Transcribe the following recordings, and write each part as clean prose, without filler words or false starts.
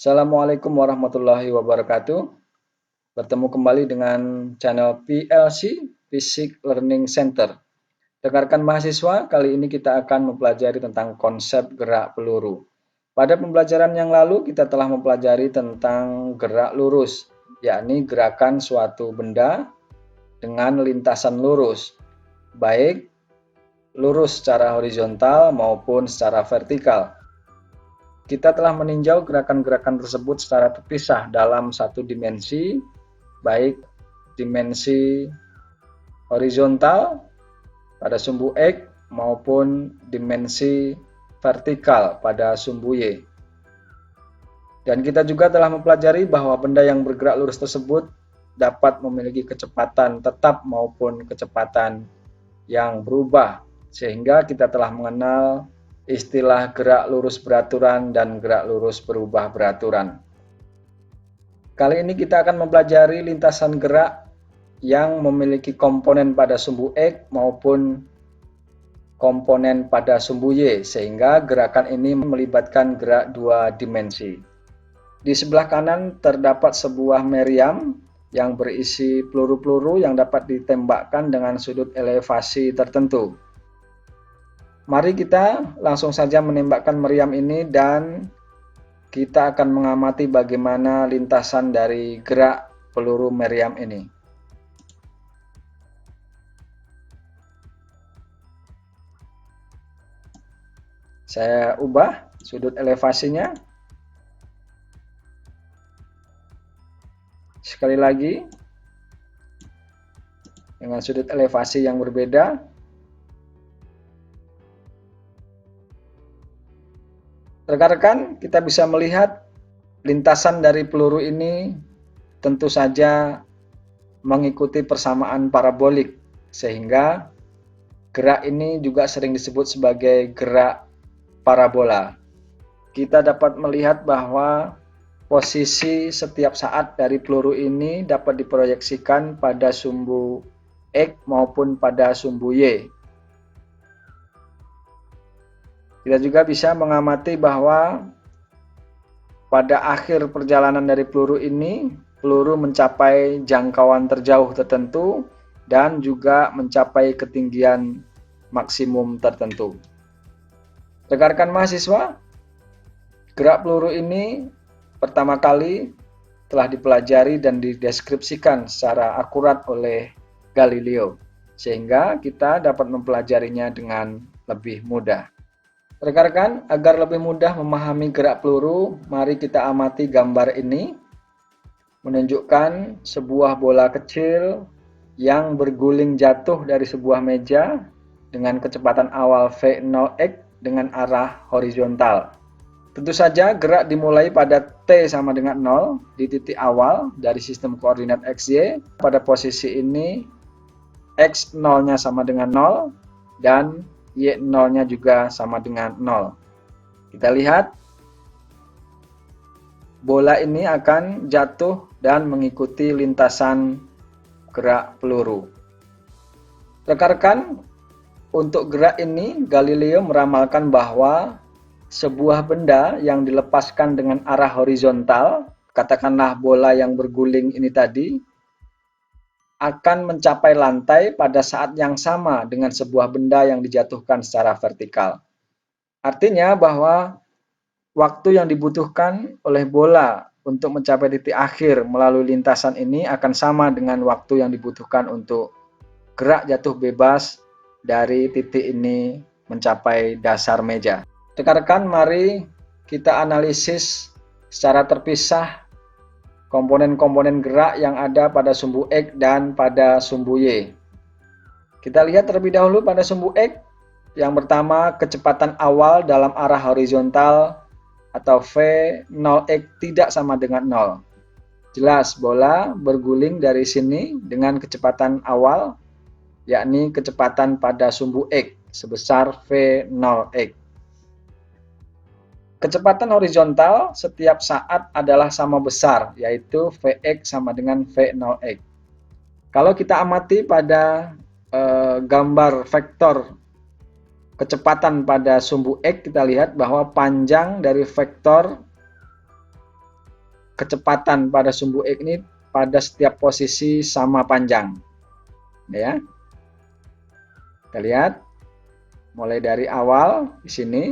Assalamualaikum warahmatullahi wabarakatuh. Bertemu kembali dengan channel PLC Physics Learning Center. Rekan-rekan mahasiswa, kali ini kita akan mempelajari tentang konsep gerak peluru. Pada pembelajaran yang lalu kita telah mempelajari tentang gerak lurus, yakni gerakan suatu benda dengan lintasan lurus, baik lurus secara horizontal maupun secara vertikal. Kita telah meninjau gerakan-gerakan tersebut secara terpisah dalam satu dimensi, baik dimensi horizontal pada sumbu X maupun dimensi vertikal pada sumbu Y. Dan kita juga telah mempelajari bahwa benda yang bergerak lurus tersebut dapat memiliki kecepatan tetap maupun kecepatan yang berubah, sehingga kita telah mengenal istilah gerak lurus beraturan dan gerak lurus berubah beraturan. Kali ini kita akan mempelajari lintasan gerak yang memiliki komponen pada sumbu X maupun komponen pada sumbu Y, sehingga gerakan ini melibatkan gerak dua dimensi. Di sebelah kanan terdapat sebuah meriam yang berisi peluru-peluru yang dapat ditembakkan dengan sudut elevasi tertentu. Mari kita langsung saja menembakkan meriam ini dan kita akan mengamati bagaimana lintasan dari gerak peluru meriam ini. Saya ubah sudut elevasinya. Sekali lagi, dengan sudut elevasi yang berbeda. Rekan-rekan, kita bisa melihat lintasan dari peluru ini tentu saja mengikuti persamaan parabolik, sehingga gerak ini juga sering disebut sebagai gerak parabola. Kita dapat melihat bahwa posisi setiap saat dari peluru ini dapat diproyeksikan pada sumbu X maupun pada sumbu Y. Kita juga bisa mengamati bahwa pada akhir perjalanan dari peluru ini, peluru mencapai jangkauan terjauh tertentu dan juga mencapai ketinggian maksimum tertentu. Rekan-rekan mahasiswa, gerak peluru ini pertama kali telah dipelajari dan dideskripsikan secara akurat oleh Galileo, sehingga kita dapat mempelajarinya dengan lebih mudah. Rekan-rekan, agar lebih mudah memahami gerak peluru, mari kita amati gambar ini. Menunjukkan sebuah bola kecil yang berguling jatuh dari sebuah meja dengan kecepatan awal v0x dengan arah horizontal. Tentu saja gerak dimulai pada T sama dengan 0 di titik awal dari sistem koordinat XY. Pada posisi ini X0-nya sama dengan 0 dan Y0-nya juga sama dengan 0. Kita lihat bola ini akan jatuh dan mengikuti lintasan gerak peluru. Rekan-rekan, untuk gerak ini Galileo meramalkan bahwa sebuah benda yang dilepaskan dengan arah horizontal, katakanlah bola yang berguling ini tadi, akan mencapai lantai pada saat yang sama dengan sebuah benda yang dijatuhkan secara vertikal. Artinya bahwa waktu yang dibutuhkan oleh bola untuk mencapai titik akhir melalui lintasan ini akan sama dengan waktu yang dibutuhkan untuk gerak jatuh bebas dari titik ini mencapai dasar meja. Rekan-rekan, mari kita analisis secara terpisah komponen-komponen gerak yang ada pada sumbu X dan pada sumbu Y. Kita lihat terlebih dahulu pada sumbu X. Yang pertama, kecepatan awal dalam arah horizontal atau V0x tidak sama dengan 0. Jelas bola berguling dari sini dengan kecepatan awal, yakni kecepatan pada sumbu X sebesar V0x. Kecepatan horizontal setiap saat adalah sama besar, yaitu Vx sama dengan V0x. Kalau kita amati pada gambar vektor kecepatan pada sumbu X, kita lihat bahwa panjang dari vektor kecepatan pada sumbu X ini pada setiap posisi sama panjang. Ya. Kita lihat mulai dari awal di sini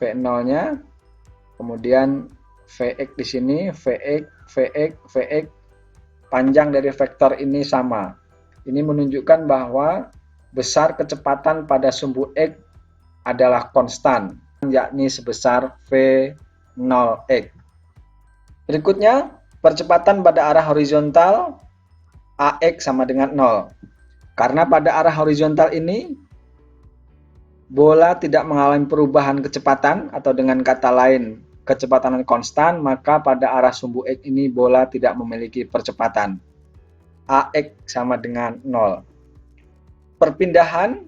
V0-nya, kemudian Vx di sini, Vx, panjang dari vektor ini sama. Ini menunjukkan bahwa besar kecepatan pada sumbu X adalah konstan, yakni sebesar V0x. Berikutnya, percepatan pada arah horizontal AX sama dengan 0. Karena pada arah horizontal ini, bola tidak mengalami perubahan kecepatan, atau dengan kata lain, kecepatan konstan, maka pada arah sumbu X ini bola tidak memiliki percepatan. AX sama dengan 0. Perpindahan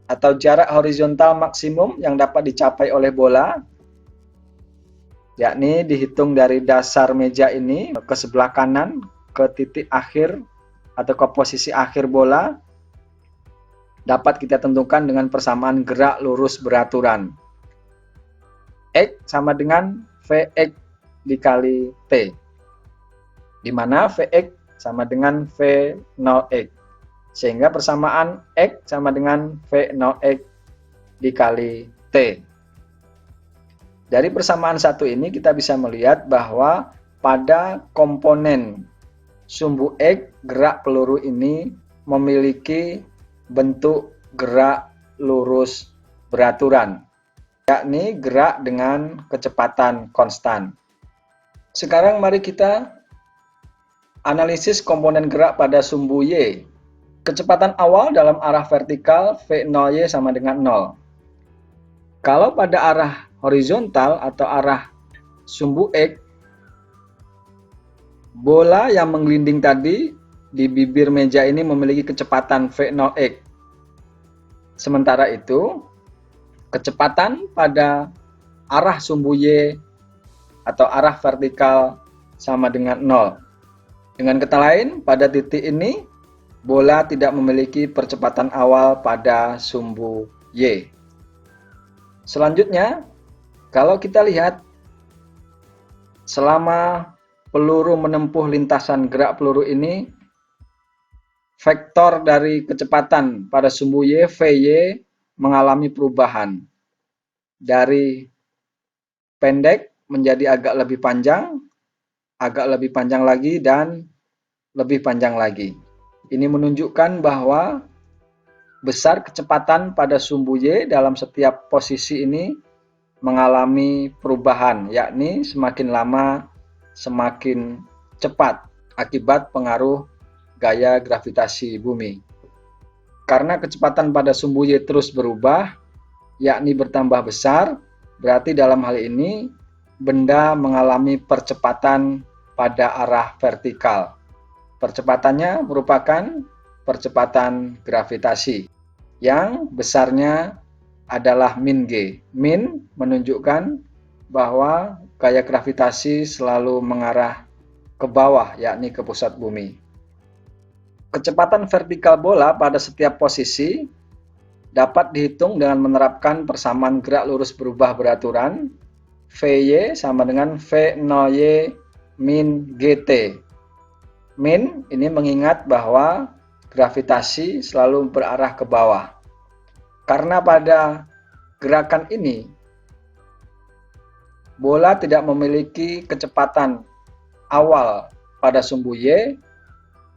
atau jarak horizontal maksimum yang dapat dicapai oleh bola, yakni dihitung dari dasar meja ini ke sebelah kanan ke titik akhir atau ke posisi akhir bola, dapat kita tentukan dengan persamaan gerak lurus beraturan. X sama dengan Vx dikali T, di mana Vx sama dengan V0x, sehingga persamaan X sama dengan V0x dikali T. Dari persamaan satu ini kita bisa melihat bahwa pada komponen sumbu X, gerak peluru ini memiliki bentuk gerak lurus beraturan, yakni gerak dengan kecepatan konstan. Sekarang mari kita analisis komponen gerak pada sumbu Y. Kecepatan awal dalam arah vertikal V0Y sama dengan 0. Kalau pada arah horizontal atau arah sumbu X, bola yang menggelinding tadi di bibir meja ini memiliki kecepatan V0x. Sementara itu, kecepatan pada arah sumbu Y atau arah vertikal sama dengan 0. Dengan kata lain, pada titik ini, bola tidak memiliki percepatan awal pada sumbu Y. Selanjutnya, kalau kita lihat selama peluru menempuh lintasan gerak peluru ini, vektor dari kecepatan pada sumbu Y, Vy, mengalami perubahan dari pendek menjadi agak lebih panjang lagi, dan lebih panjang lagi. Ini menunjukkan bahwa besar kecepatan pada sumbu Y dalam setiap posisi ini mengalami perubahan, yakni semakin lama semakin cepat akibat pengaruh gaya gravitasi bumi. Karena kecepatan pada sumbu Y terus berubah, yakni bertambah besar, berarti dalam hal ini benda mengalami percepatan pada arah vertikal. Percepatannya merupakan percepatan gravitasi yang besarnya adalah min G. Min menunjukkan bahwa gaya gravitasi selalu mengarah ke bawah, yakni ke pusat bumi. Kecepatan vertikal bola pada setiap posisi dapat dihitung dengan menerapkan persamaan gerak lurus berubah beraturan. Vy sama dengan V0y min GT. Min ini mengingat bahwa gravitasi selalu berarah ke bawah. Karena pada gerakan ini, bola tidak memiliki kecepatan awal pada sumbu Y,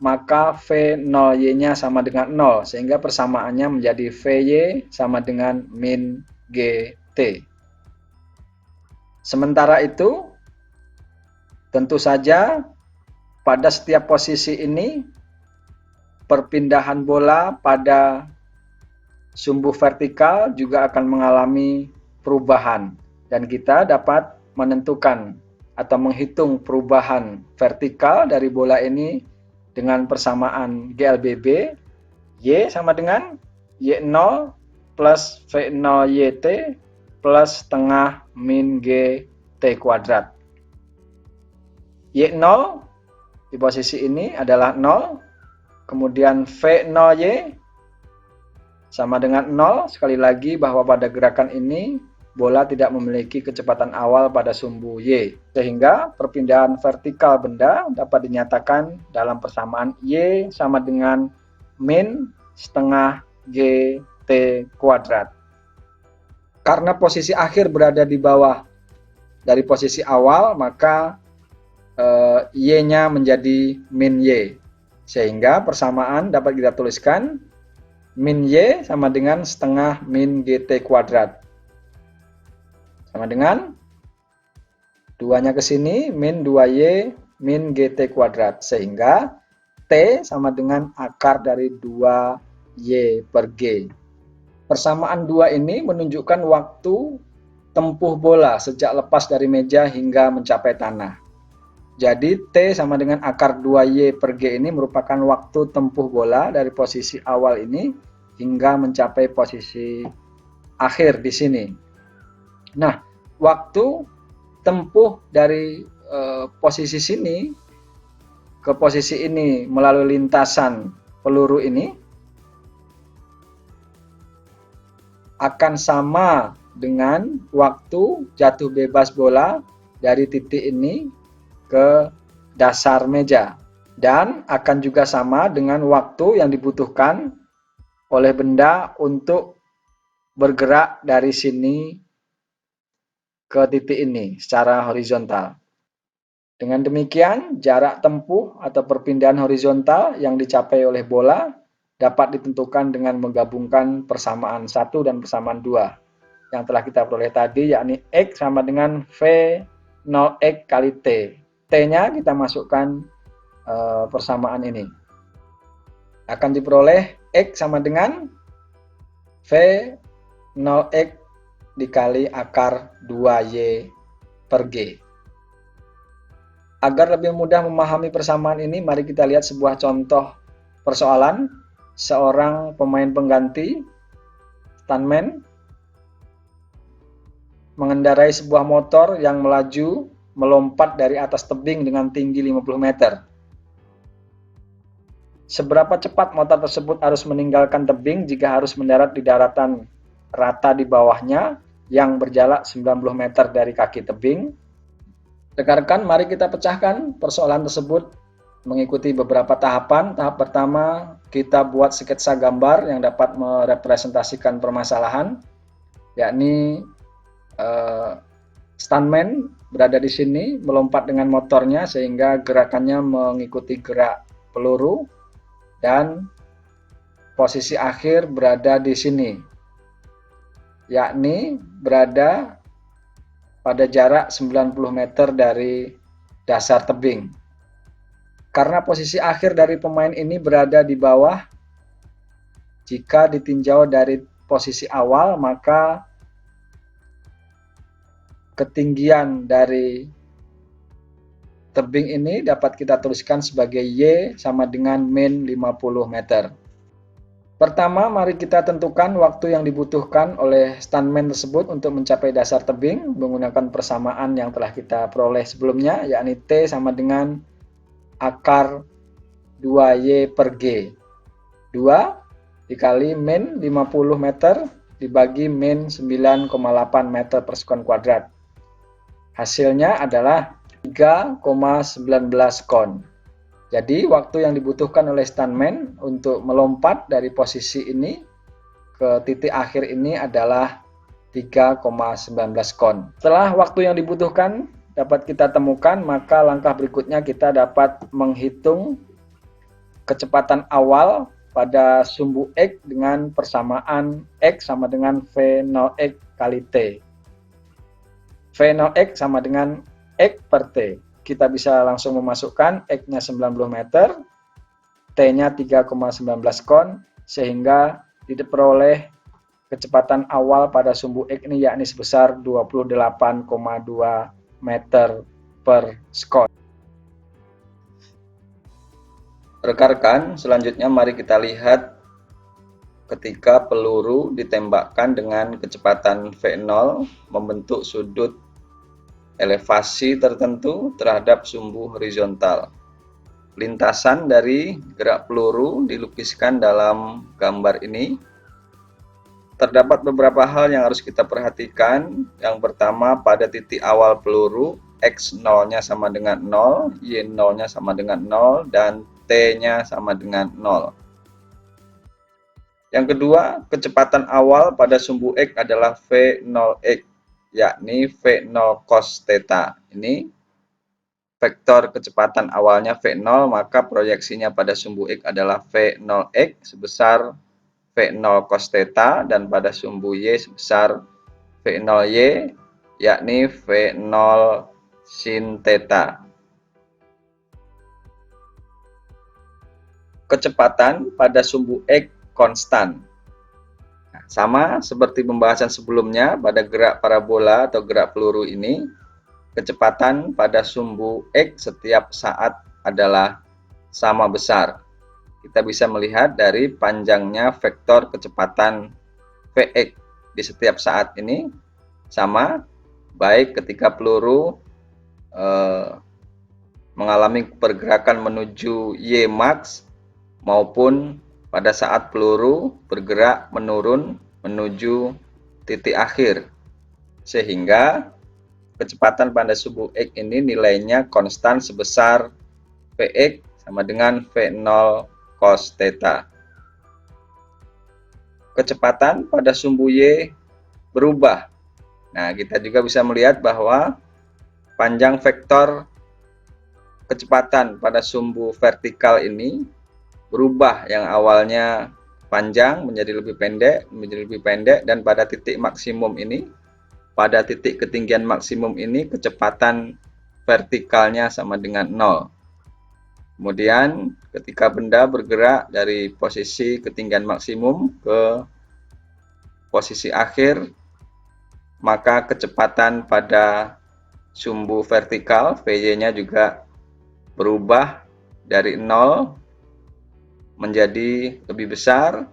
maka V0y-nya sama dengan 0, sehingga persamaannya menjadi Vy sama dengan min GT. Sementara itu, tentu saja pada setiap posisi ini, perpindahan bola pada sumbu vertikal juga akan mengalami perubahan, dan kita dapat menentukan atau menghitung perubahan vertikal dari bola ini dengan persamaan GLBB, Y sama dengan Y0 plus V0YT plus setengah min GT kuadrat. Y0 di posisi ini adalah 0, kemudian V0Y sama dengan 0, sekali lagi bahwa pada gerakan ini bola tidak memiliki kecepatan awal pada sumbu Y, sehingga perpindahan vertikal benda dapat dinyatakan dalam persamaan Y sama dengan min setengah GT kuadrat. Karena posisi akhir berada di bawah dari posisi awal, maka Y-nya menjadi min Y, sehingga persamaan dapat kita tuliskan min Y sama dengan setengah min GT kuadrat. Sama dengan 2-nya ke sini, min 2Y min GT kuadrat. Sehingga T sama dengan akar dari 2Y per G. Persamaan 2 ini menunjukkan waktu tempuh bola sejak lepas dari meja hingga mencapai tanah. Jadi T sama dengan akar 2Y per G ini merupakan waktu tempuh bola dari posisi awal ini hingga mencapai posisi akhir di sini. Nah, waktu tempuh dari posisi sini ke posisi ini melalui lintasan peluru ini akan sama dengan waktu jatuh bebas bola dari titik ini ke dasar meja, dan akan juga sama dengan waktu yang dibutuhkan oleh benda untuk bergerak dari sini ke titik ini secara horizontal. Dengan demikian, jarak tempuh atau perpindahan horizontal yang dicapai oleh bola dapat ditentukan dengan menggabungkan persamaan 1 dan persamaan 2 yang telah kita peroleh tadi, yakni X sama dengan V0X kali T. T-nya kita masukkan persamaan ini. Akan diperoleh X sama dengan V0X dikali akar 2Y per G. Agar lebih mudah memahami persamaan ini, mari kita lihat sebuah contoh persoalan. Seorang pemain pengganti, stuntman, mengendarai sebuah motor yang melaju melompat dari atas tebing dengan tinggi 50 meter. Seberapa cepat motor tersebut harus meninggalkan tebing jika harus mendarat di daratan rata di bawahnya yang berjarak 90 meter dari kaki tebing? Rekan-rekan, mari kita pecahkan persoalan tersebut mengikuti beberapa tahapan. Tahap pertama, kita buat sketsa gambar yang dapat merepresentasikan permasalahan, yakni stuntman berada di sini melompat dengan motornya sehingga gerakannya mengikuti gerak peluru, dan posisi akhir berada di sini, yakni berada pada jarak 90 meter dari dasar tebing. Karena posisi akhir dari pemain ini berada di bawah, jika ditinjau dari posisi awal, maka ketinggian dari tebing ini dapat kita tuliskan sebagai Y sama dengan min 50 meter. Pertama, mari kita tentukan waktu yang dibutuhkan oleh stuntman tersebut untuk mencapai dasar tebing menggunakan persamaan yang telah kita peroleh sebelumnya, yakni T sama dengan akar 2Y per G. 2 dikali min 50 meter dibagi min 9,8 meter per sekon kuadrat. Hasilnya adalah 3,19 kon. Jadi waktu yang dibutuhkan oleh stuntman untuk melompat dari posisi ini ke titik akhir ini adalah 3,19 kon. Setelah waktu yang dibutuhkan dapat kita temukan, maka langkah berikutnya kita dapat menghitung kecepatan awal pada sumbu X dengan persamaan X sama dengan V0X kali T. V0X sama dengan X per T. Kita bisa langsung memasukkan X-nya 90 meter, T-nya 3,19 kon, sehingga diperoleh kecepatan awal pada sumbu X ini yakni sebesar 28,2 meter per sekon. Rekan-rekan, selanjutnya mari kita lihat ketika peluru ditembakkan dengan kecepatan V0 membentuk sudut elevasi tertentu terhadap sumbu horizontal. Lintasan dari gerak peluru dilukiskan dalam gambar ini. terdapat beberapa hal yang harus kita perhatikan. Yang pertama, pada titik awal peluru, X0-nya sama dengan 0, Y0-nya sama dengan 0, dan T-nya sama dengan 0. Yang kedua, kecepatan awal pada sumbu X adalah V0X, yakni V0 cos theta. Ini vektor kecepatan awalnya V0, maka proyeksinya pada sumbu X adalah V0X sebesar V0 cos theta, dan pada sumbu Y sebesar V0Y, yakni V0 sin theta. Kecepatan pada sumbu X konstan. Nah, sama seperti pembahasan sebelumnya pada gerak parabola atau gerak peluru ini, kecepatan pada sumbu X setiap saat adalah sama besar. Kita bisa melihat dari panjangnya vektor kecepatan Vx di setiap saat ini sama, baik ketika peluru mengalami pergerakan menuju Y max maupun pada saat peluru bergerak menurun menuju titik akhir, sehingga kecepatan pada sumbu X ini nilainya konstan sebesar Vx sama dengan V0 cos theta. Kecepatan pada sumbu Y berubah. Nah, kita juga bisa melihat bahwa panjang vektor kecepatan pada sumbu vertikal ini berubah, yang awalnya panjang menjadi lebih pendek, dan pada titik maksimum ini, pada titik ketinggian maksimum ini, kecepatan vertikalnya sama dengan 0. Kemudian ketika benda bergerak dari posisi ketinggian maksimum ke posisi akhir, maka kecepatan pada sumbu vertikal Vy-nya juga berubah dari 0 menjadi lebih besar,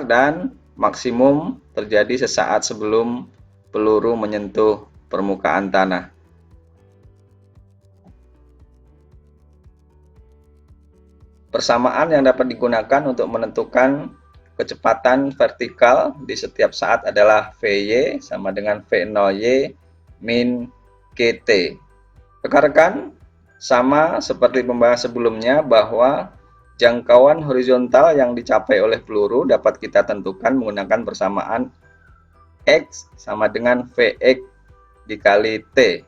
dan maksimum terjadi sesaat sebelum peluru menyentuh permukaan tanah. Persamaan yang dapat digunakan untuk menentukan kecepatan vertikal di setiap saat adalah Vy sama dengan V0Y min Kt. Rekan-rekan, sama seperti pembahasan sebelumnya bahwa jangkauan horizontal yang dicapai oleh peluru dapat kita tentukan menggunakan persamaan X sama dengan Vx dikali T.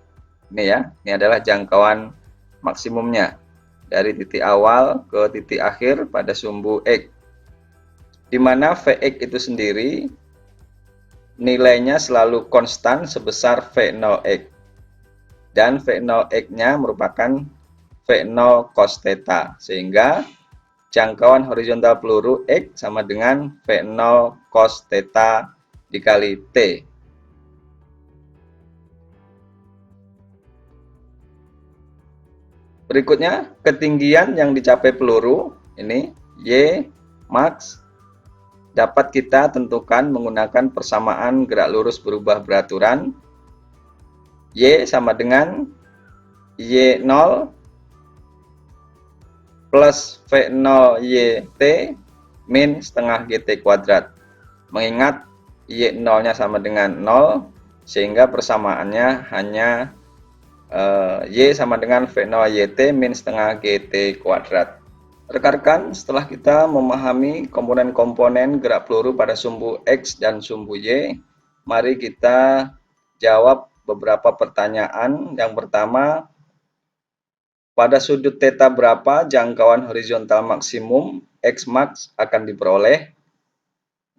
Ini ya, ini adalah jangkauan maksimumnya dari titik awal ke titik akhir pada sumbu X, di mana Vx itu sendiri nilainya selalu konstan sebesar V0x, dan V0x-nya merupakan V0 cos theta, sehingga jangkauan horizontal peluru X sama dengan V0 cos theta dikali T. Berikutnya, ketinggian yang dicapai peluru, ini Y max, dapat kita tentukan menggunakan persamaan gerak lurus berubah beraturan. Y sama dengan Y0 plus V0YT min setengah GT kuadrat. Mengingat Y0-nya sama dengan 0, sehingga persamaannya hanya Y sama dengan V0YT min setengah GT kuadrat. Rekan-rekan, setelah kita memahami komponen-komponen gerak peluru pada sumbu X dan sumbu Y, mari kita jawab beberapa pertanyaan. Yang pertama, pada sudut theta berapa jangkauan horizontal maksimum X max akan diperoleh?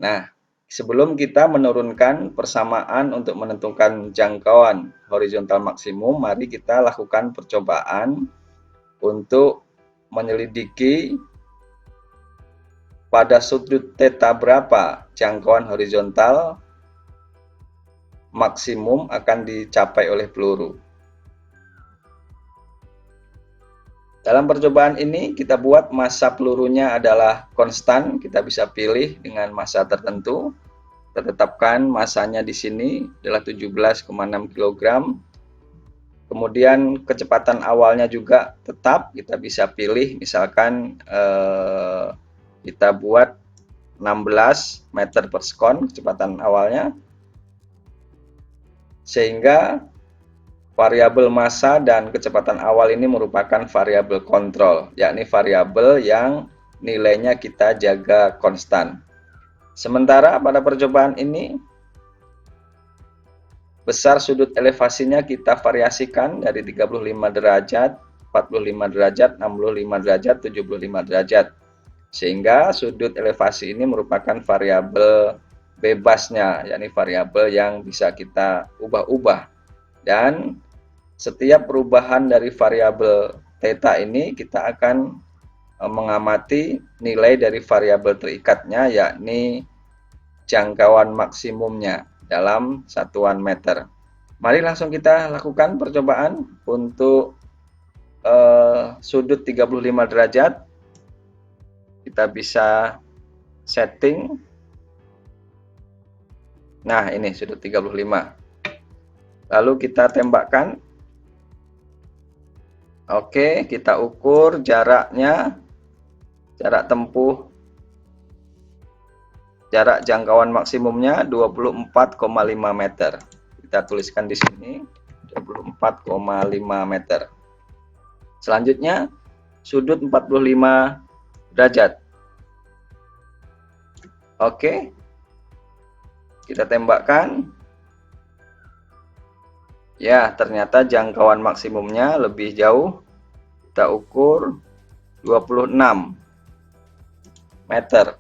Nah, sebelum kita menurunkan persamaan untuk menentukan jangkauan horizontal maksimum, mari kita lakukan percobaan untuk menyelidiki pada sudut theta berapa jangkauan horizontal maksimum akan dicapai oleh peluru. Dalam percobaan ini kita buat massa pelurunya adalah konstan, kita bisa pilih dengan massa tertentu. Kita tetapkan massanya di sini adalah 17,6 kg. Kemudian kecepatan awalnya juga tetap, kita bisa pilih misalkan kita buat 16 meter per sekon kecepatan awalnya, sehingga variabel massa dan kecepatan awal ini merupakan variabel kontrol, yakni variabel yang nilainya kita jaga konstan. Sementara pada percobaan ini, besar sudut elevasinya kita variasikan dari 35 derajat, 45 derajat, 65 derajat, 75 derajat. Sehingga sudut elevasi ini merupakan variabel bebasnya, yakni variabel yang bisa kita ubah-ubah. Dan setiap perubahan dari variabel theta ini kita akan mengamati nilai dari variabel terikatnya, yakni jangkauan maksimumnya dalam satuan meter. Mari langsung kita lakukan percobaan untuk sudut 35 derajat. Kita bisa setting. Nah, ini sudut 35. Lalu kita tembakkan. Oke, kita ukur jaraknya. Jarak tempuh, jarak jangkauan maksimumnya 24,5 meter. Kita tuliskan di sini 24,5 meter. Selanjutnya sudut 45 derajat. Oke. Kita tembakkan. Ya, ternyata jangkauan maksimumnya lebih jauh. Kita ukur 26 meter.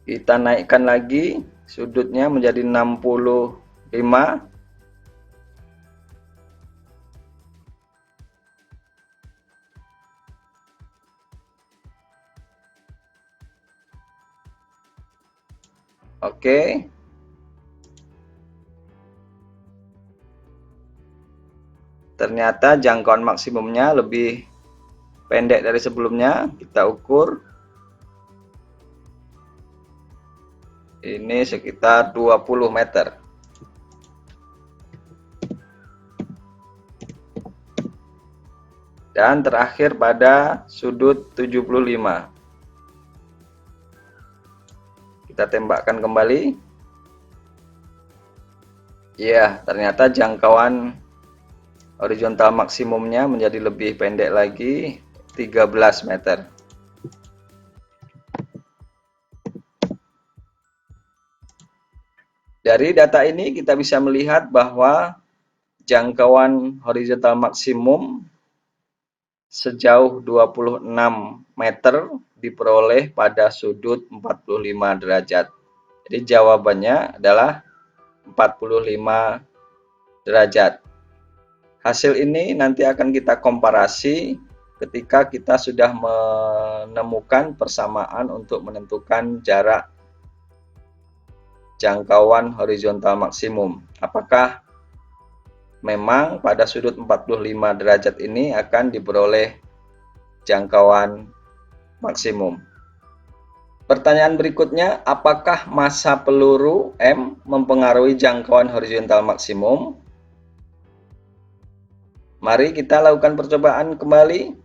Kita naikkan lagi sudutnya menjadi 65. Oke. Ternyata jangkauan maksimumnya lebih pendek dari sebelumnya. Kita ukur. Ini sekitar 20 meter. Dan terakhir pada sudut 75. Kita tembakkan kembali. Ya, ternyata jangkauan horizontal maksimumnya menjadi lebih pendek lagi, 13 meter. Dari data ini kita bisa melihat bahwa jangkauan horizontal maksimum sejauh 26 meter diperoleh pada sudut 45 derajat. Jadi jawabannya adalah 45 derajat. Hasil ini nanti akan kita komparasi ketika kita sudah menemukan persamaan untuk menentukan jarak jangkauan horizontal maksimum. Apakah memang pada sudut 45 derajat ini akan diperoleh jangkauan maksimum. Pertanyaan berikutnya, apakah massa peluru M mempengaruhi jangkauan horizontal maksimum? Mari kita lakukan percobaan kembali.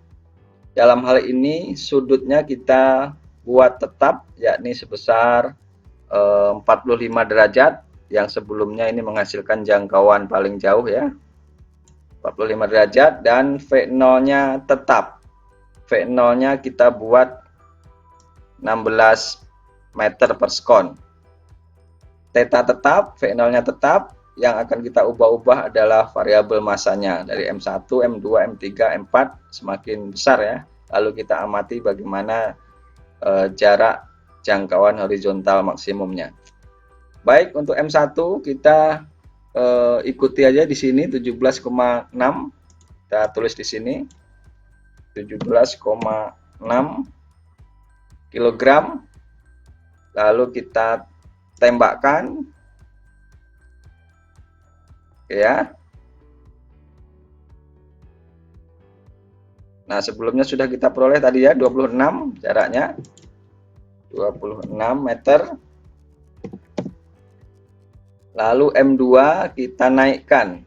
Dalam hal ini sudutnya kita buat tetap, yakni sebesar 45 derajat, yang sebelumnya ini menghasilkan jangkauan paling jauh ya, 45 derajat, dan V0-nya tetap. V0-nya kita buat 16 meter per sekon. Theta tetap, V0-nya tetap. Yang akan kita ubah-ubah adalah variabel massanya dari M1, M2, M3, M4 semakin besar ya. Lalu kita amati bagaimana jarak jangkauan horizontal maksimumnya. Baik, untuk M1 kita ikuti aja di sini 17,6. Kita tulis di sini 17,6 kilogram. Lalu kita tembakkan. Ya. Nah, sebelumnya sudah kita peroleh tadi ya 26 jaraknya. 26 meter. Lalu M2 kita naikkan.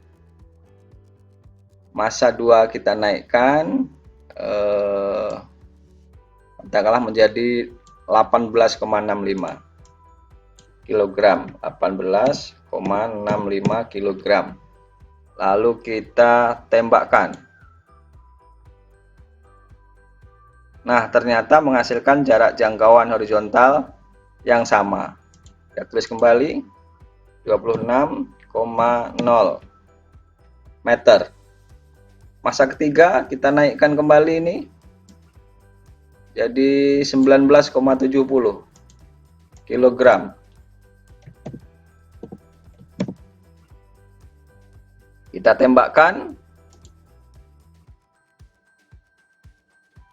Massa 2 kita naikkan kita kalah menjadi 18,65 kilogram, 18,65 kilogram. Lalu kita tembakkan. Nah, ternyata menghasilkan jarak jangkauan horizontal yang sama. Kita tulis kembali 26,0 meter. Massa ketiga kita naikkan kembali ini jadi 19,70 kilogram. Kita tembakkan.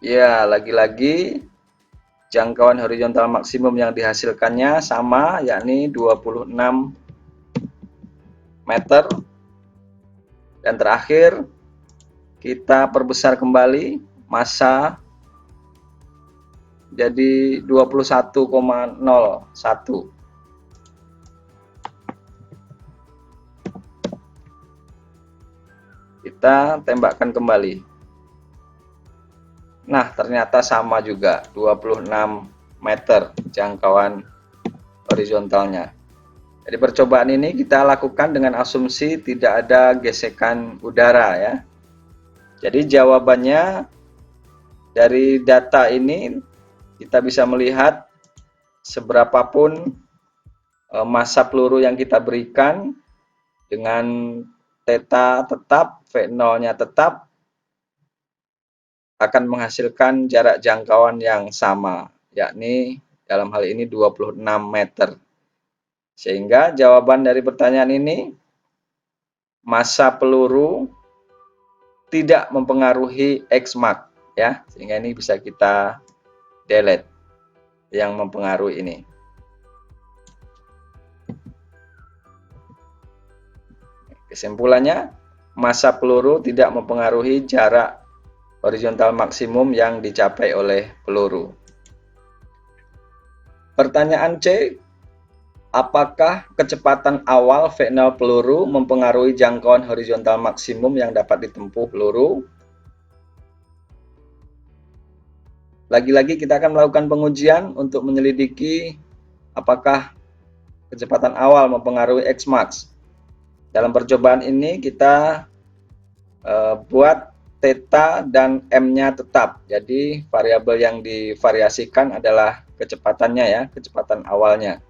Ya, lagi-lagi jangkauan horizontal maksimum yang dihasilkannya sama, yakni 26 meter. Dan terakhir kita perbesar kembali massa jadi 21,01. Kita tembakkan kembali. Nah, ternyata sama juga, 26 meter jangkauan horizontalnya. Jadi percobaan ini kita lakukan dengan asumsi tidak ada gesekan udara ya. Jadi jawabannya dari data ini kita bisa melihat seberapapun massa peluru yang kita berikan dengan theta tetap, V0-nya tetap, akan menghasilkan jarak jangkauan yang sama, yakni dalam hal ini 26 meter. Sehingga jawaban dari pertanyaan ini, massa peluru tidak mempengaruhi X-mark ya, sehingga ini bisa kita delete yang mempengaruhi ini. Kesimpulannya, massa peluru tidak mempengaruhi jarak horizontal maksimum yang dicapai oleh peluru. Pertanyaan C, apakah kecepatan awal V0 peluru mempengaruhi jangkauan horizontal maksimum yang dapat ditempuh peluru? Lagi-lagi kita akan melakukan pengujian untuk menyelidiki apakah kecepatan awal mempengaruhi X-max. Dalam percobaan ini kita buat theta dan M-nya tetap. Jadi variabel yang divariasikan adalah kecepatannya ya, kecepatan awalnya.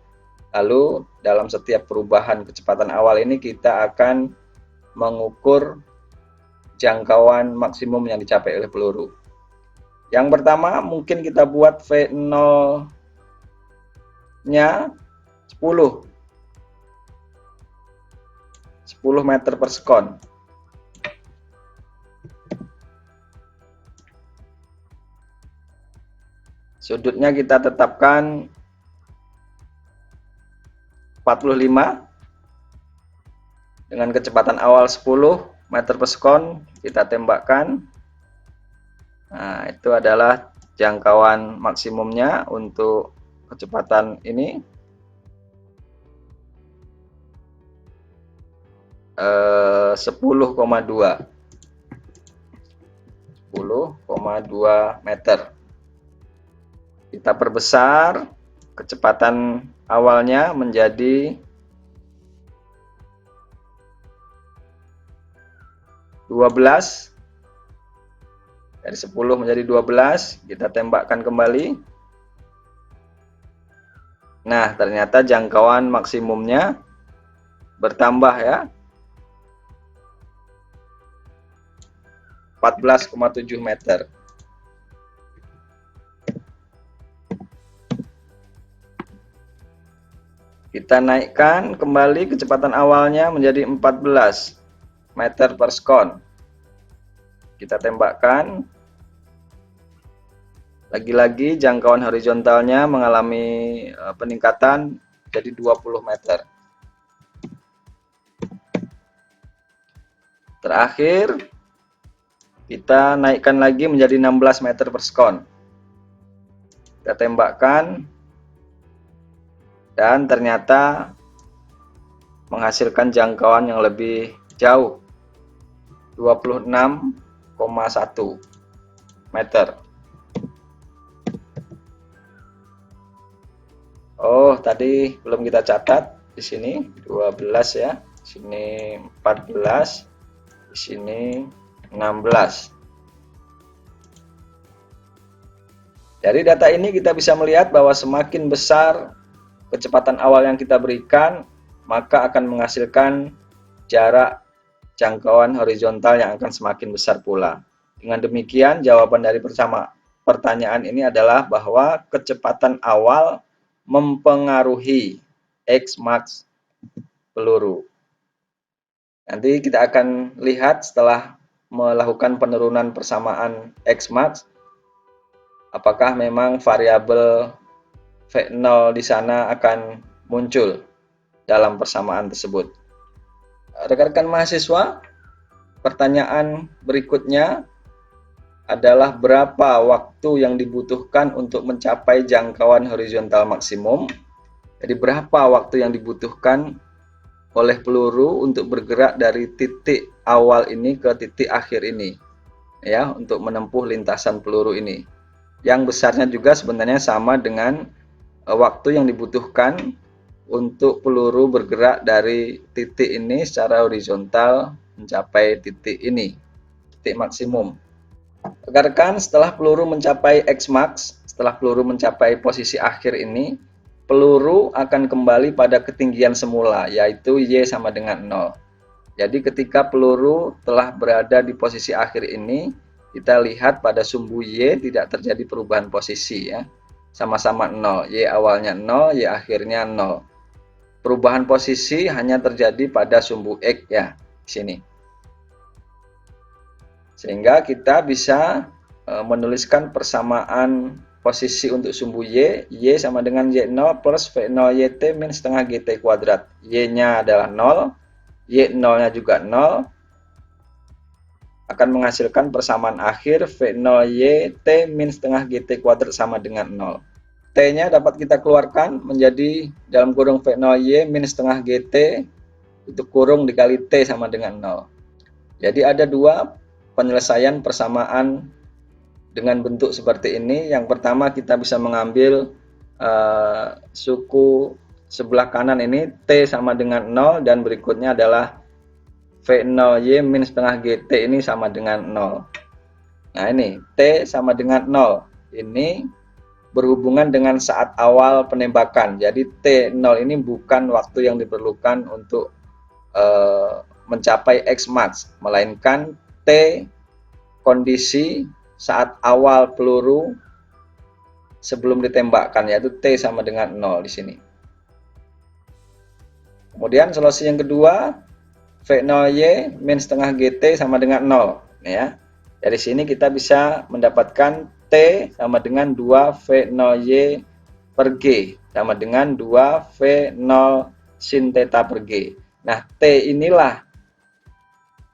Lalu dalam setiap perubahan kecepatan awal ini kita akan mengukur jangkauan maksimum yang dicapai oleh peluru. Yang pertama mungkin kita buat V0-nya 10 meter per sekon. Sudutnya kita tetapkan 45 dengan kecepatan awal 10 meter per sekon, kita tembakkan. Nah, itu adalah jangkauan maksimumnya untuk kecepatan ini. 10,2 meter. Kita perbesar kecepatan awalnya menjadi 12. Dari 10 menjadi 12, kita tembakkan kembali. Nah, ternyata jangkauan maksimumnya bertambah ya. 14,7 meter. Kita naikkan kembali kecepatan awalnya menjadi 14 meter per sekon. Kita tembakkan. Lagi-lagi jangkauan horizontalnya mengalami peningkatan jadi 20 meter. Terakhir, kita naikkan lagi menjadi 16 meter per sekon. Kita tembakkan. Dan ternyata menghasilkan jangkauan yang lebih jauh, 26,1 meter. Oh, tadi belum kita catat. Di sini 12 ya. Di sini 14. Di sini 16. Dari data ini kita bisa melihat bahwa semakin besar kecepatan awal yang kita berikan, maka akan menghasilkan jarak jangkauan horizontal yang akan semakin besar pula. Dengan demikian, jawaban dari pertanyaan ini adalah bahwa kecepatan awal mempengaruhi X-max peluru. Nanti kita akan lihat setelah melakukan penurunan persamaan X-max, apakah memang variabel V0 di sana akan muncul dalam persamaan tersebut. Rekan-rekan mahasiswa, pertanyaan berikutnya adalah berapa waktu yang dibutuhkan untuk mencapai jangkauan horizontal maksimum. Jadi berapa waktu yang dibutuhkan oleh peluru untuk bergerak dari titik awal ini ke titik akhir ini, ya, untuk menempuh lintasan peluru ini. Yang besarnya juga sebenarnya sama dengan waktu yang dibutuhkan untuk peluru bergerak dari titik ini secara horizontal mencapai titik ini, titik maksimum. Rekan-rekan, setelah peluru mencapai X-max, setelah peluru mencapai posisi akhir ini, peluru akan kembali pada ketinggian semula, yaitu Y sama dengan 0. Jadi ketika peluru telah berada di posisi akhir ini, kita lihat pada sumbu Y tidak terjadi perubahan posisi, ya. Sama-sama 0, Y awalnya 0, Y akhirnya 0. Perubahan posisi hanya terjadi pada sumbu X, ya, di sini. Sehingga kita bisa menuliskan persamaan posisi untuk sumbu Y. Y sama dengan Y0 plus V0 YT min setengah GT kuadrat. Y-nya adalah 0, Y0-nya juga 0, akan menghasilkan persamaan akhir V0 YT min setengah GT kuadrat sama dengan 0. T-nya dapat kita keluarkan menjadi dalam kurung V0 Y min setengah GT untuk kurung dikali T sama dengan 0. Jadi ada dua penyelesaian persamaan dengan bentuk seperti ini. Yang pertama kita bisa mengambil suku sebelah kanan ini T sama dengan 0 dan berikutnya adalah V0 Y min setengah GT ini sama dengan 0. Nah ini T sama dengan 0 ini berhubungan dengan saat awal penembakan. Jadi T0 ini bukan waktu yang diperlukan untuk mencapai X-max, melainkan T kondisi saat awal peluru sebelum ditembakkan, yaitu T sama dengan 0 di sini. Kemudian solusi yang kedua, V0 Y min setengah GT sama dengan 0, ya. Dari sini kita bisa mendapatkan T sama dengan 2 V0 Y per G sama dengan 2 V0 sin theta per G. Nah, T inilah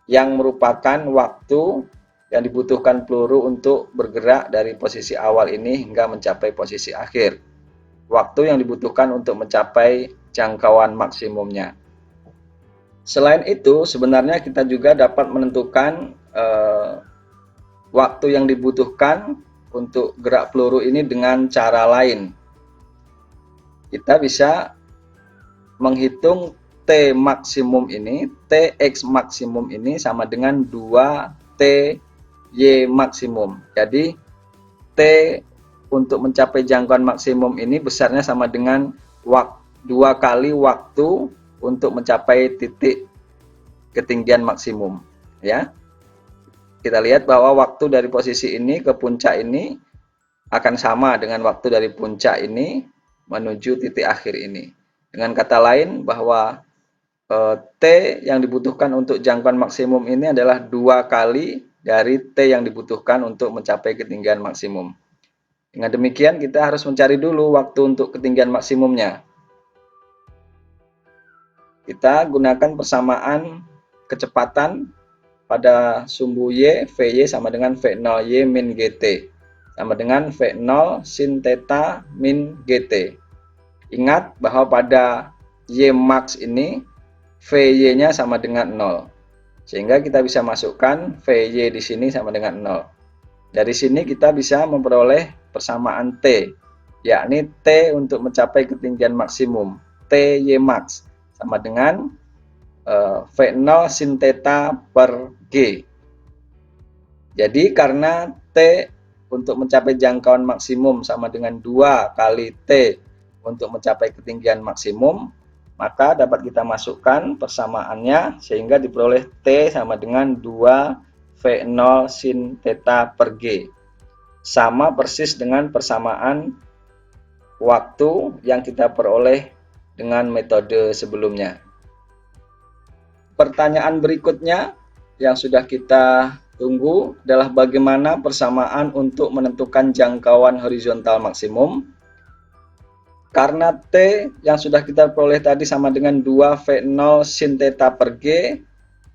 yang merupakan waktu yang dibutuhkan peluru untuk bergerak dari posisi awal ini hingga mencapai posisi akhir. Waktu yang dibutuhkan untuk mencapai jangkauan maksimumnya. Selain itu, sebenarnya kita juga dapat menentukan waktu yang dibutuhkan untuk gerak peluru ini dengan cara lain. Kita bisa menghitung T maksimum ini, Tx maksimum ini sama dengan 2T Y maksimum. Jadi T untuk mencapai jangkauan maksimum ini besarnya sama dengan 2 kali waktu untuk mencapai titik ketinggian maksimum, ya. Kita lihat bahwa waktu dari posisi ini ke puncak ini akan sama dengan waktu dari puncak ini menuju titik akhir ini. Dengan kata lain bahwa T yang dibutuhkan untuk jangkauan maksimum ini adalah 2 kali dari T yang dibutuhkan untuk mencapai ketinggian maksimum. Dengan demikian kita harus mencari dulu waktu untuk ketinggian maksimumnya. Kita gunakan persamaan kecepatan pada sumbu Y, VY sama dengan V0 Y min GT sama dengan V0 sin theta min GT. Ingat bahwa pada Y max ini VY-nya sama dengan 0. Sehingga kita bisa masukkan VY di sini sama dengan 0. Dari sini kita bisa memperoleh persamaan T. yakni T untuk mencapai ketinggian maksimum, Ty max sama dengan V0 sin theta per G. Jadi karena T untuk mencapai jangkauan maksimum sama dengan 2 kali T untuk mencapai ketinggian maksimum, maka dapat kita masukkan persamaannya sehingga diperoleh T sama dengan 2 V0 sin theta per G. Sama persis dengan persamaan waktu yang kita peroleh dengan metode sebelumnya. Pertanyaan berikutnya yang sudah kita tunggu adalah bagaimana persamaan untuk menentukan jangkauan horizontal maksimum. Karena T yang sudah kita peroleh tadi sama dengan 2 V0 sin theta per G,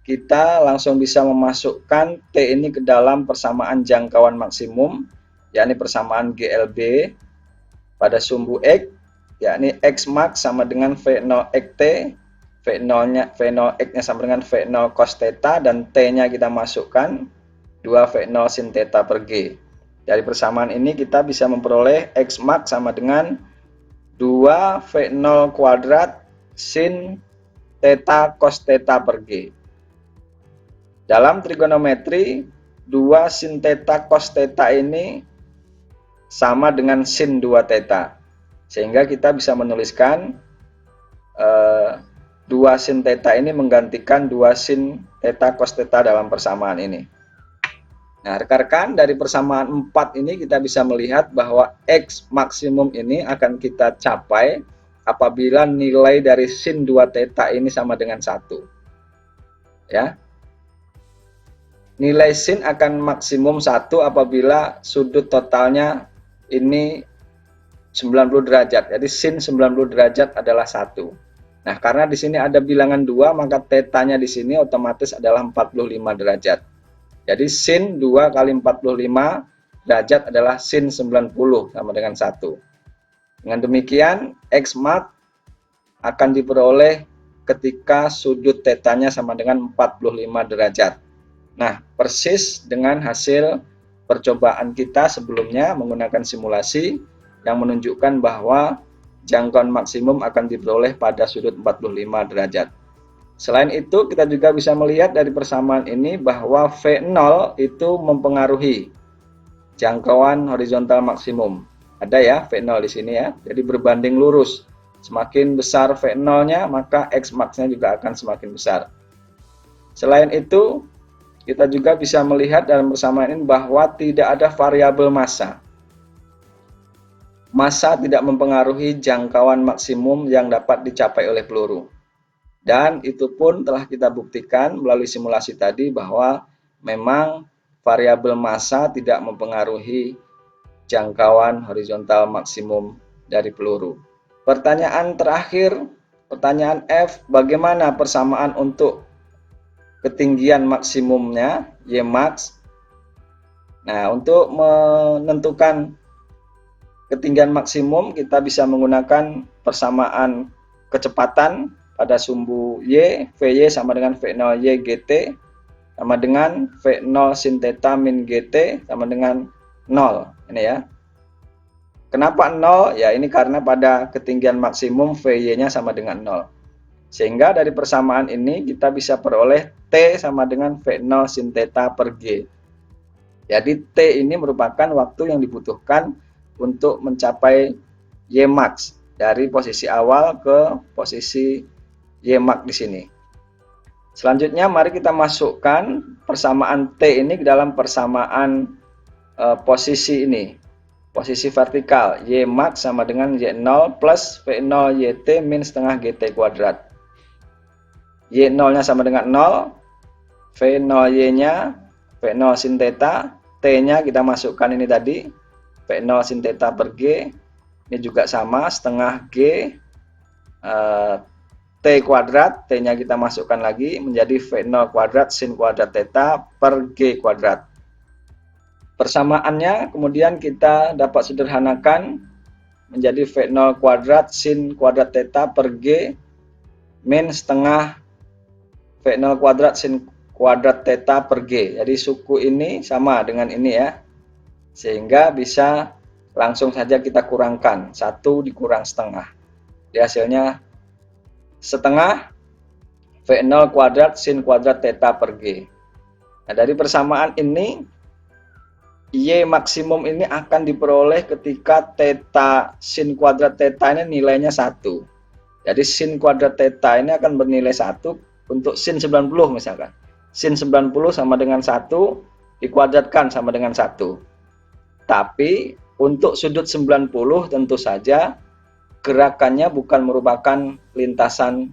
kita langsung bisa memasukkan T ini ke dalam persamaan jangkauan maksimum, yakni persamaan GLB pada sumbu X, yakni X max sama dengan V0 XT, V0 X-nya sama dengan V0 cos theta, dan T-nya kita masukkan 2 V0 sin theta per G. Dari persamaan ini kita bisa memperoleh X max sama dengan 2 V0 kuadrat sin theta cos theta per G. Dalam trigonometri, 2 sin theta cos theta ini sama dengan sin 2 theta. Sehingga kita bisa menuliskan 2 sin theta ini menggantikan 2 sin theta cos theta dalam persamaan ini. Nah, rekan-rekan, dari persamaan 4 ini kita bisa melihat bahwa X maksimum ini akan kita capai apabila nilai dari sin 2 theta ini sama dengan 1. Ya. Nilai sin akan maksimum 1 apabila sudut totalnya ini 90 derajat. Jadi sin 90 derajat adalah 1. Nah, karena di sini ada bilangan 2, maka tetanya di sini otomatis adalah 45 derajat. Jadi sin 2 kali 45 derajat adalah sin 90 sama dengan 1. Dengan demikian, X max akan diperoleh ketika sudut tetanya sama dengan 45 derajat. Nah, persis dengan hasil percobaan kita sebelumnya menggunakan simulasi yang menunjukkan bahwa jangkauan maksimum akan diperoleh pada sudut 45 derajat. Selain itu, kita juga bisa melihat dari persamaan ini bahwa V0 itu mempengaruhi jangkauan horizontal maksimum. Ada ya V0 di sini ya, jadi berbanding lurus. Semakin besar V0-nya, maka X max-nya juga akan semakin besar. Selain itu, kita juga bisa melihat dalam persamaan ini bahwa tidak ada variabel massa. Massa tidak mempengaruhi jangkauan maksimum yang dapat dicapai oleh peluru. Dan itu pun telah kita buktikan melalui simulasi tadi bahwa memang variabel massa tidak mempengaruhi jangkauan horizontal maksimum dari peluru. Pertanyaan terakhir, pertanyaan F, bagaimana persamaan untuk ketinggian maksimumnya, Y max? Nah, untuk menentukan ketinggian maksimum kita bisa menggunakan persamaan kecepatan pada sumbu Y, Vy sama dengan V0 Y GT sama dengan V0 sin theta min GT sama dengan 0. Ini ya. Kenapa 0? Ya ini karena pada ketinggian maksimum Vy-nya sama dengan 0. Sehingga dari persamaan ini kita bisa peroleh T sama dengan V0 sin theta per G. Jadi T ini merupakan waktu yang dibutuhkan untuk mencapai Y max dari posisi awal ke posisi Y max di sini. Selanjutnya mari kita masukkan persamaan T ini ke dalam persamaan posisi ini. Posisi vertikal, Y max sama dengan Y0 plus V0 YT min setengah GT kuadrat. Y0-nya sama dengan 0, V0 Y-nya V0 sin theta, T-nya kita masukkan ini tadi, V0 sin theta per G, ini juga sama, setengah G, T kuadrat, T-nya kita masukkan lagi menjadi V0 kuadrat sin kuadrat theta per G kuadrat. Persamaannya kemudian kita dapat sederhanakan menjadi V0 kuadrat sin kuadrat theta per G min setengah V0 kuadrat sin kuadrat theta per G. Jadi suku ini sama dengan ini ya. Sehingga bisa langsung saja kita kurangkan, 1 dikurang setengah. Jadi hasilnya setengah V0 kuadrat sin kuadrat theta per G. Nah, dari persamaan ini, Y maksimum ini akan diperoleh ketika theta sin kuadrat theta ini nilainya 1. Jadi sin kuadrat theta ini akan bernilai 1 untuk sin 90 misalkan. Sin 90 sama dengan 1 dikuadratkan sama dengan 1. Tapi untuk sudut 90 tentu saja gerakannya bukan merupakan lintasan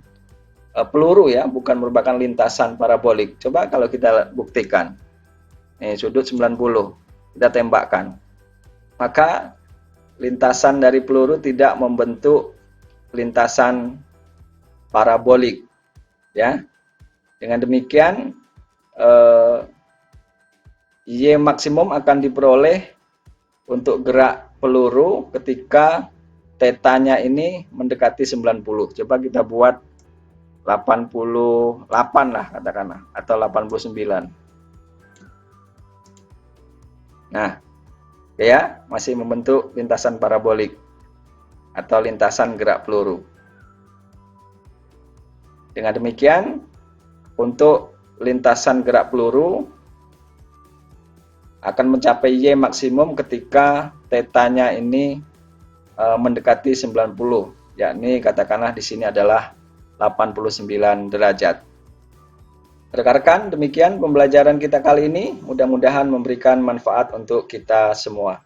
peluru ya, bukan merupakan lintasan parabolik. Coba kalau kita buktikan. Nih, sudut 90 kita tembakkan. Maka lintasan dari peluru tidak membentuk lintasan parabolik ya. Dengan demikian Y maksimum akan diperoleh untuk gerak peluru ketika tetanya ini mendekati 90. Coba kita buat 88 lah katakanlah, atau 89. Nah, ya masih membentuk lintasan parabolik atau lintasan gerak peluru. Dengan demikian, untuk lintasan gerak peluru akan mencapai Y maksimum ketika tetanya ini mendekati 90, yakni katakanlah di sini adalah 89 derajat. Rekan-rekan, demikian pembelajaran kita kali ini. Mudah-mudahan memberikan manfaat untuk kita semua.